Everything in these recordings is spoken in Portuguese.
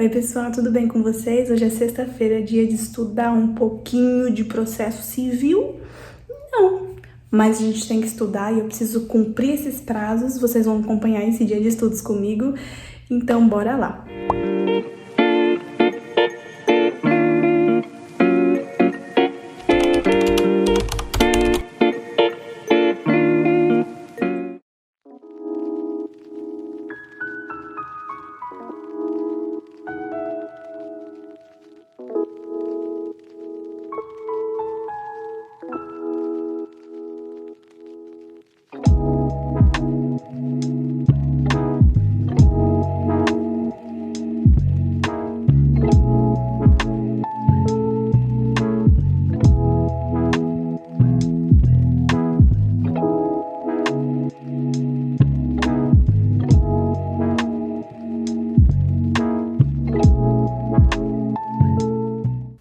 Oi pessoal, tudo bem com vocês? Hoje é sexta-feira, dia de estudar um pouquinho de processo civil? Não, mas a gente tem que estudar e eu preciso cumprir esses prazos. Vocês vão acompanhar esse dia de estudos comigo, então bora lá!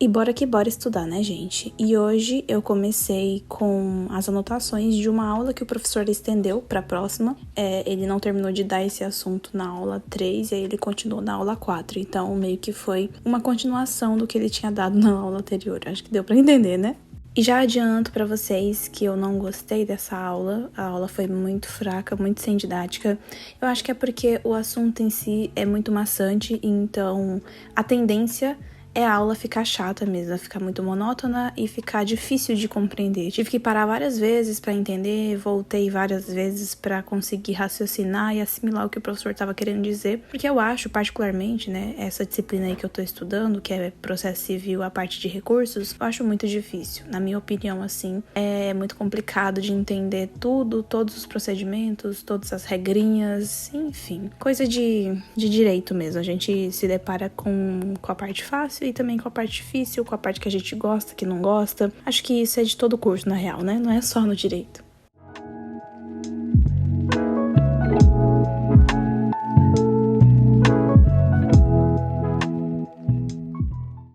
E bora que bora estudar, né, gente? E hoje eu comecei com as anotações de uma aula que o professor estendeu para a próxima. Ele não terminou de dar esse assunto na aula 3 e aí ele continuou na aula 4. Então, meio que foi uma continuação do que ele tinha dado na aula anterior. Acho que deu para entender, né? E já adianto para vocês que eu não gostei dessa aula. A aula foi muito fraca, muito sem didática. Eu acho que é porque o assunto em si é muito maçante, então a tendência é a aula ficar chata mesmo, ficar muito monótona e ficar difícil de compreender. Tive que parar várias vezes para entender, voltei várias vezes para conseguir raciocinar e assimilar o que o professor estava querendo dizer, porque eu acho, particularmente, né, essa disciplina aí que eu tô estudando, que é processo civil, a parte de recursos, eu acho muito difícil. Na minha opinião, assim, é muito complicado de entender tudo, todos os procedimentos, todas as regrinhas, enfim, coisa de direito mesmo. A gente se depara com a parte fácil e também com a parte difícil, com a parte que a gente gosta, que não gosta. Acho que isso é de todo curso, na real, né? Não é só no direito.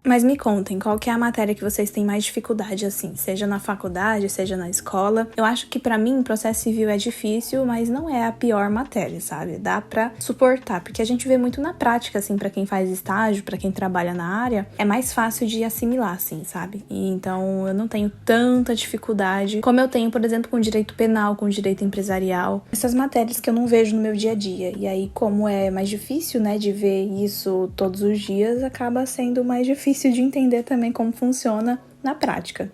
Mas me contem, qual que é a matéria que vocês têm mais dificuldade, assim, seja na faculdade, seja na escola. Eu acho que pra mim, processo civil é difícil, mas não é a pior matéria, sabe? Dá pra suportar, porque a gente vê muito na prática, assim, pra quem faz estágio, pra quem trabalha na área, é mais fácil de assimilar, assim, sabe? E então eu não tenho tanta dificuldade como eu tenho, por exemplo, com direito penal, com direito empresarial. Essas matérias que eu não vejo no meu dia a dia. E aí, como é mais difícil, né, de ver isso todos os dias, acaba sendo mais difícil de entender também como funciona na prática.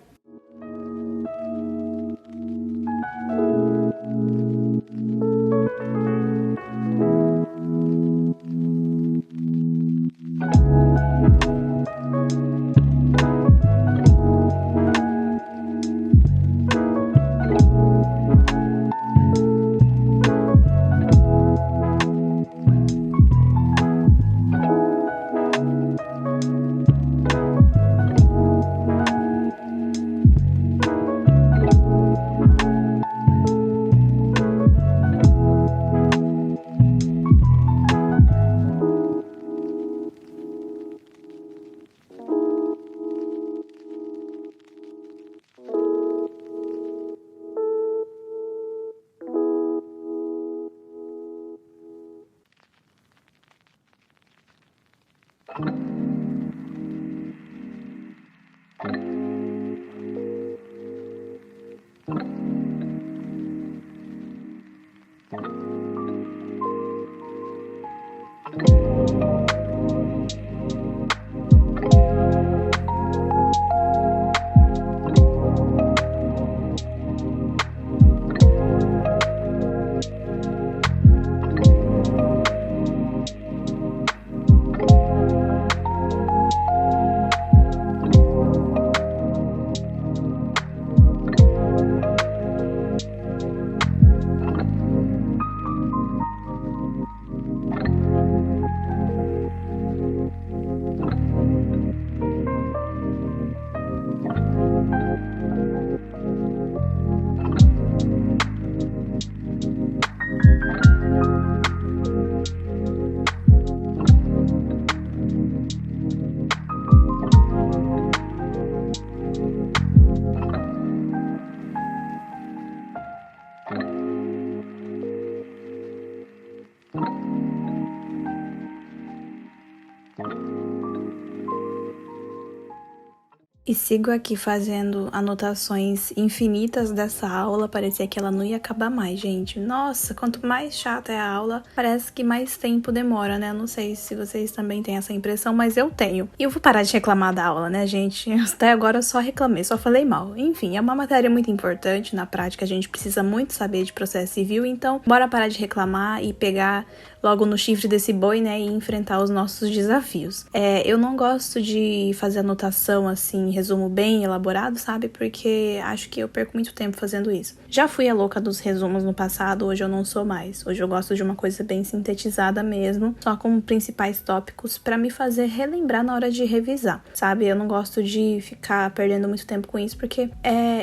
E sigo aqui fazendo anotações infinitas dessa aula, parecia que ela não ia acabar mais, gente. Nossa, quanto mais chata é a aula, parece que mais tempo demora, né? Não sei se vocês também têm essa impressão, mas eu tenho. E eu vou parar de reclamar da aula, né, gente? Até agora eu só reclamei, só falei mal. Enfim, é uma matéria muito importante, na prática a gente precisa muito saber de processo civil, então bora parar de reclamar e pegar logo no chifre desse boi, né, e enfrentar os nossos desafios. Eu não gosto de fazer anotação, assim, resumo bem elaborado, sabe, porque acho que eu perco muito tempo fazendo isso. Já fui a louca dos resumos no passado, hoje eu não sou mais. Hoje eu gosto de uma coisa bem sintetizada mesmo, só com principais tópicos pra me fazer relembrar na hora de revisar, sabe? Eu não gosto de ficar perdendo muito tempo com isso, porque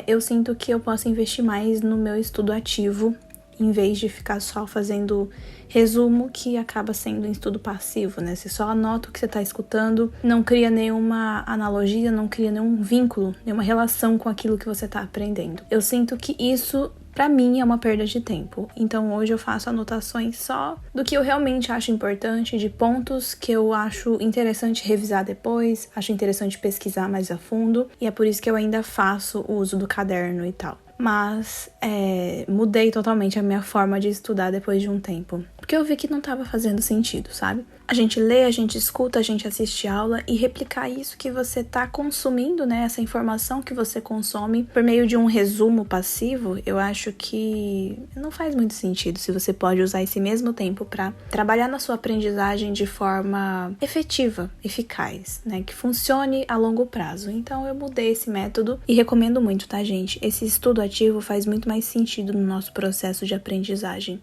eu sinto que eu posso investir mais no meu estudo ativo, em vez de ficar só fazendo resumo, que acaba sendo um estudo passivo, né? Você só anota o que você está escutando, não cria nenhuma analogia, não cria nenhum vínculo, nenhuma relação com aquilo que você está aprendendo. Eu sinto que isso, pra mim, é uma perda de tempo. Então hoje eu faço anotações só do que eu realmente acho importante, de pontos que eu acho interessante revisar depois, acho interessante pesquisar mais a fundo, e é por isso que eu ainda faço o uso do caderno e tal. Mas mudei totalmente a minha forma de estudar depois de um tempo, porque eu vi que não estava fazendo sentido, sabe? A gente lê, a gente escuta, a gente assiste aula e replicar isso que você está consumindo, né? Essa informação que você consome por meio de um resumo passivo, eu acho que não faz muito sentido se você pode usar esse mesmo tempo para trabalhar na sua aprendizagem de forma efetiva, eficaz, né? Que funcione a longo prazo. Então eu mudei esse método e recomendo muito, tá, gente? Esse estudo ativo faz muito mais sentido no nosso processo de aprendizagem.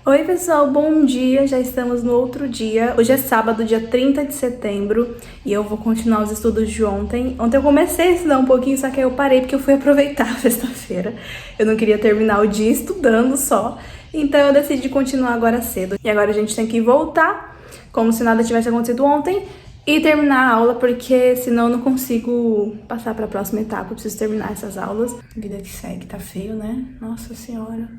Oi pessoal, bom dia, já estamos no outro dia. Hoje é sábado, dia 30 de setembro, e eu vou continuar os estudos de ontem. Ontem eu comecei a estudar um pouquinho, só que aí eu parei porque eu fui aproveitar a sexta-feira. Eu não queria terminar o dia estudando só, então eu decidi continuar agora cedo. E agora a gente tem que voltar, como se nada tivesse acontecido ontem, e terminar a aula, porque senão eu não consigo passar para a próxima etapa. Eu preciso terminar essas aulas. Vida que segue, tá feio, né? Nossa Senhora.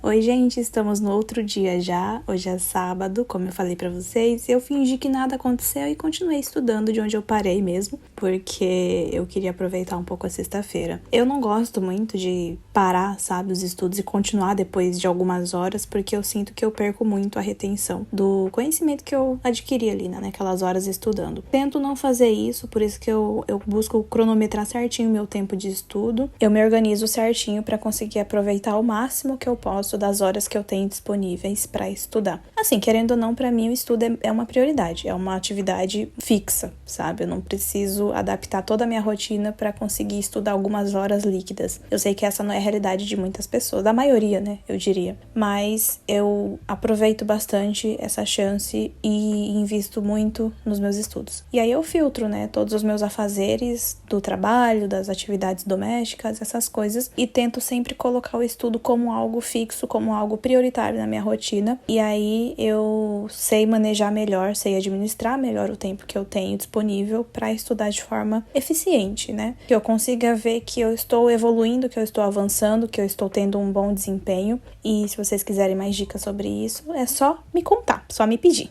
Oi gente, estamos no outro dia já, hoje é sábado, como eu falei pra vocês, eu fingi que nada aconteceu e continuei estudando de onde eu parei mesmo, porque eu queria aproveitar um pouco a sexta-feira. Eu não gosto muito de parar, sabe, os estudos e continuar depois de algumas horas, porque eu sinto que eu perco muito a retenção do conhecimento que eu adquiri ali, né, naquelas horas estudando. Tento não fazer isso, por isso que eu busco cronometrar certinho o meu tempo de estudo, eu me organizo certinho pra conseguir aproveitar o máximo que eu posso da das horas que eu tenho disponíveis para estudar. Assim, querendo ou não, para mim o estudo é uma prioridade, é uma atividade fixa, sabe? Eu não preciso adaptar toda a minha rotina para conseguir estudar algumas horas líquidas. Eu sei que essa não é a realidade de muitas pessoas, da maioria, né, eu diria. Mas eu aproveito bastante essa chance e invisto muito nos meus estudos. E aí eu filtro, né, todos os meus afazeres do trabalho, das atividades domésticas, essas coisas, e tento sempre colocar o estudo como algo fixo, como algo prioritário na minha rotina. E aí eu sei manejar melhor, sei administrar melhor o tempo que eu tenho disponível para estudar de forma eficiente, né? Que eu consiga ver que eu estou evoluindo, que eu estou avançando, que eu estou tendo um bom desempenho. E se vocês quiserem mais dicas sobre isso, é só me contar, só me pedir.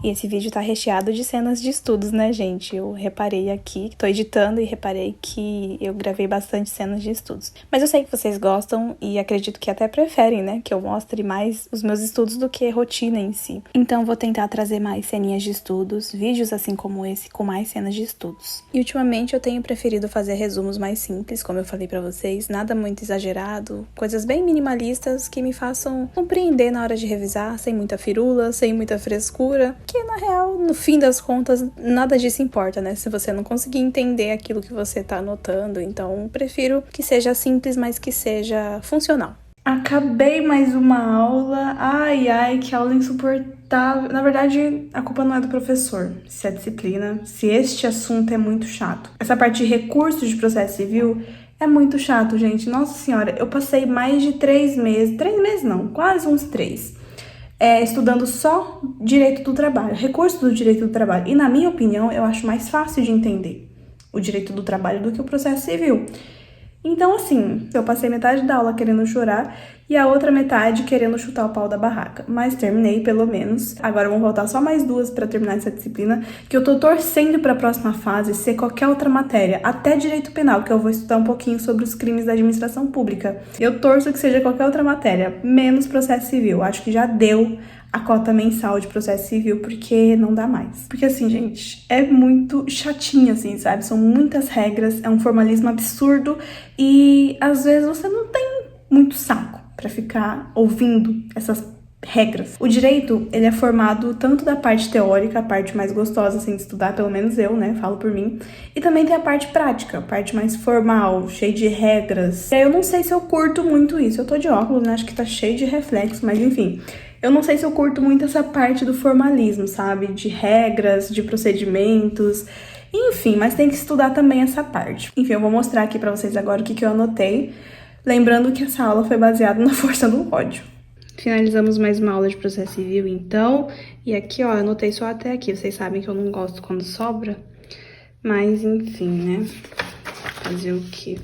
E esse vídeo tá recheado de cenas de estudos, né, gente? Eu reparei aqui, tô editando e reparei que eu gravei bastante cenas de estudos. Mas eu sei que vocês gostam e acredito que até preferem, né, que eu mostre mais os meus estudos do que rotina em si. Então vou tentar trazer mais ceninhas de estudos, vídeos assim como esse, com mais cenas de estudos. E ultimamente eu tenho preferido fazer resumos mais simples, como eu falei pra vocês, nada muito exagerado, coisas bem minimalistas que me façam compreender na hora de revisar, sem muita firula, sem muita frescura. Que na real, no fim das contas, nada disso importa, né? Se você não conseguir entender aquilo que você tá anotando, então prefiro que seja simples, mas que seja funcional. Acabei mais uma aula. Ai, que aula insuportável. Na verdade, a culpa não é do professor, se é disciplina, se este assunto é muito chato. Essa parte de recursos de processo civil é muito chato, gente. Nossa senhora, eu passei mais de 3 meses, 3 meses não, quase uns 3. Estudando só direito do trabalho, recurso do direito do trabalho. E na minha opinião, eu acho mais fácil de entender o direito do trabalho do que o processo civil. Então, assim, eu passei metade da aula querendo chorar e a outra metade querendo chutar o pau da barraca. Mas terminei, pelo menos. Agora vão faltar só mais 2 para terminar essa disciplina, que eu tô torcendo para a próxima fase ser qualquer outra matéria, até direito penal, que eu vou estudar um pouquinho sobre os crimes da administração pública. Eu torço que seja qualquer outra matéria, menos processo civil. Acho que já deu a cota mensal de processo civil, porque não dá mais. Porque assim, gente, é muito chatinho, assim, sabe? São muitas regras, é um formalismo absurdo e às vezes você não tem muito saco pra ficar ouvindo essas regras. O direito, ele é formado tanto da parte teórica, a parte mais gostosa, assim, de estudar, pelo menos eu, né, falo por mim, e também tem a parte prática, a parte mais formal, cheia de regras. E aí eu não sei se eu curto muito isso. Eu tô de óculos, né, acho que tá cheio de reflexo, mas enfim. Eu não sei se eu curto muito essa parte do formalismo, sabe? De regras, de procedimentos, enfim, mas tem que estudar também essa parte. Enfim, eu vou mostrar aqui pra vocês agora o que eu anotei, lembrando que essa aula foi baseada na força do ódio. Finalizamos mais uma aula de processo civil, então, e aqui, ó, eu anotei só até aqui. Vocês sabem que eu não gosto quando sobra, mas enfim, né? Fazer o quê?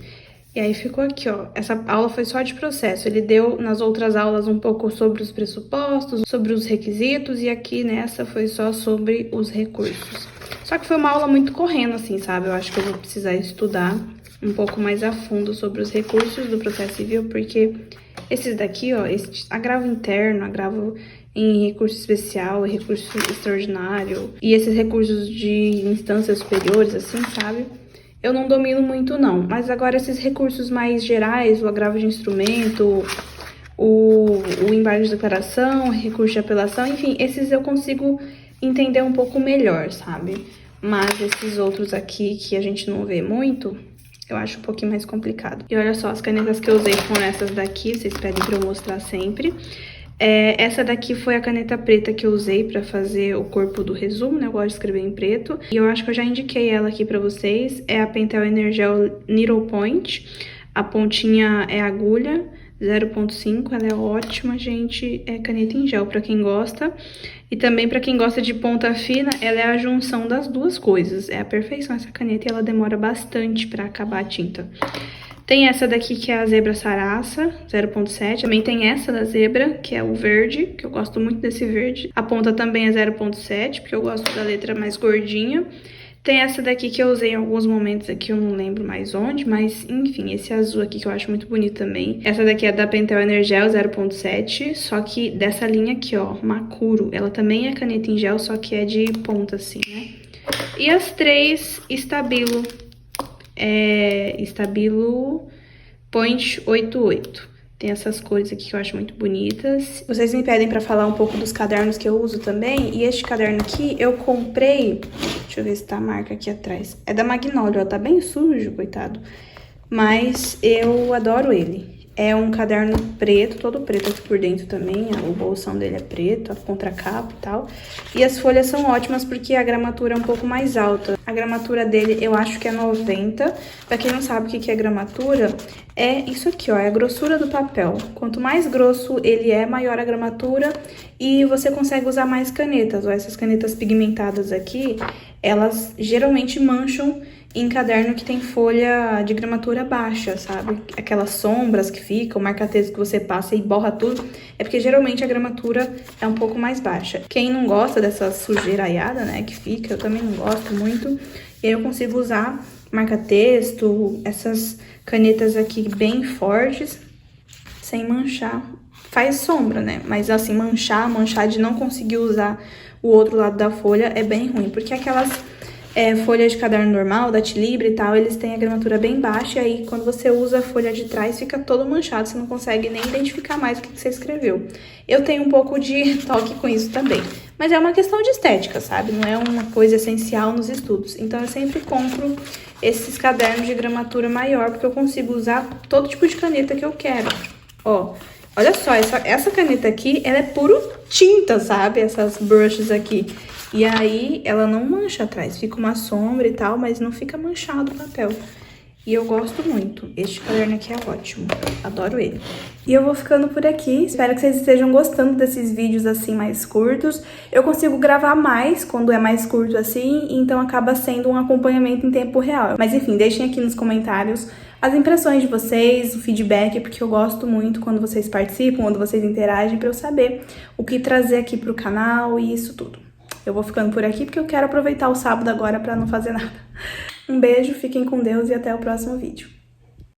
E aí ficou aqui, ó. Essa aula foi só de processo. Ele deu nas outras aulas um pouco sobre os pressupostos, sobre os requisitos, e aqui nessa foi só sobre os recursos. Só que foi uma aula muito correndo, assim, sabe? Eu acho que eu vou precisar estudar um pouco mais a fundo sobre os recursos do processo civil, porque esses daqui, ó, esse agravo interno, agravo em recurso especial, recurso extraordinário, e esses recursos de instâncias superiores, assim, sabe? Eu não domino muito, não. Mas agora esses recursos mais gerais, o agravo de instrumento, o embargo de declaração, recurso de apelação, enfim, esses eu consigo entender um pouco melhor, sabe? Mas esses outros aqui que a gente não vê muito, eu acho um pouquinho mais complicado. E olha só, as canetas que eu usei foram essas daqui, vocês pedem pra eu mostrar sempre. Essa daqui foi a caneta preta que eu usei pra fazer o corpo do resumo, né? Eu gosto de escrever em preto. E eu acho que eu já indiquei ela aqui pra vocês. É a Pentel Energel Needle Point. A pontinha é agulha 0.5, ela é ótima, gente. É caneta em gel pra quem gosta. E também pra quem gosta de ponta fina, ela é a junção das duas coisas. É a perfeição essa caneta e ela demora bastante pra acabar a tinta. Tem essa daqui que é a Zebra Sarasa 0.7. Também tem essa da Zebra, que é o verde, que eu gosto muito desse verde. A ponta também é 0.7, porque eu gosto da letra mais gordinha. Tem essa daqui que eu usei em alguns momentos aqui, eu não lembro mais onde, mas enfim, esse azul aqui que eu acho muito bonito também. Essa daqui é da Pentel Energel 0.7, só que dessa linha aqui, ó, Makuro. Ela também é caneta em gel, só que é de ponta assim, né? E as três Stabilo. Stabilo Point 88. Tem essas cores aqui que eu acho muito bonitas. Vocês me pedem pra falar um pouco dos cadernos que eu uso também. E este caderno aqui eu comprei... Deixa eu ver se tá a marca aqui atrás. É da Magnólio, ó. Tá bem sujo, coitado. Mas eu adoro ele. É um caderno preto, todo preto aqui por dentro também. O bolsão dele é preto, a contracapa e tal. E as folhas são ótimas porque a gramatura é um pouco mais alta. A gramatura dele eu acho que é 90. Pra quem não sabe o que é gramatura, é isso aqui, ó. É a grossura do papel. Quanto mais grosso ele é, maior a gramatura. E você consegue usar mais canetas. Ó, essas canetas pigmentadas aqui, elas geralmente mancham em caderno que tem folha de gramatura baixa, sabe? Aquelas sombras que ficam, marca-texto que você passa e borra tudo, é porque geralmente a gramatura é um pouco mais baixa. Quem não gosta dessa sujeiraiada, né, que fica, eu também não gosto muito, e aí eu consigo usar marca-texto, essas canetas aqui bem fortes, sem manchar. Faz sombra, né? Mas assim, manchar de não conseguir usar o outro lado da folha é bem ruim, porque aquelas... folha de caderno normal, da Tilibra e tal, eles têm a gramatura bem baixa, e aí quando você usa a folha de trás fica todo manchado, você não consegue nem identificar mais o que você escreveu. Eu tenho um pouco de toque com isso também, mas é uma questão de estética, sabe? Não é uma coisa essencial nos estudos. Então eu sempre compro esses cadernos de gramatura maior, porque eu consigo usar todo tipo de caneta que eu quero. Ó, olha só, essa caneta aqui, ela é puro tinta, sabe? Essas brushes aqui. E aí, ela não mancha atrás, fica uma sombra e tal, mas não fica manchado o papel. E eu gosto muito. Este caderno aqui é ótimo, adoro ele. E eu vou ficando por aqui, espero que vocês estejam gostando desses vídeos assim mais curtos. Eu consigo gravar mais quando é mais curto assim, então acaba sendo um acompanhamento em tempo real. Mas enfim, deixem aqui nos comentários as impressões de vocês, o feedback, porque eu gosto muito quando vocês participam, quando vocês interagem, pra eu saber o que trazer aqui pro canal e isso tudo. Eu vou ficando por aqui porque eu quero aproveitar o sábado agora pra não fazer nada. Um beijo, fiquem com Deus e até o próximo vídeo.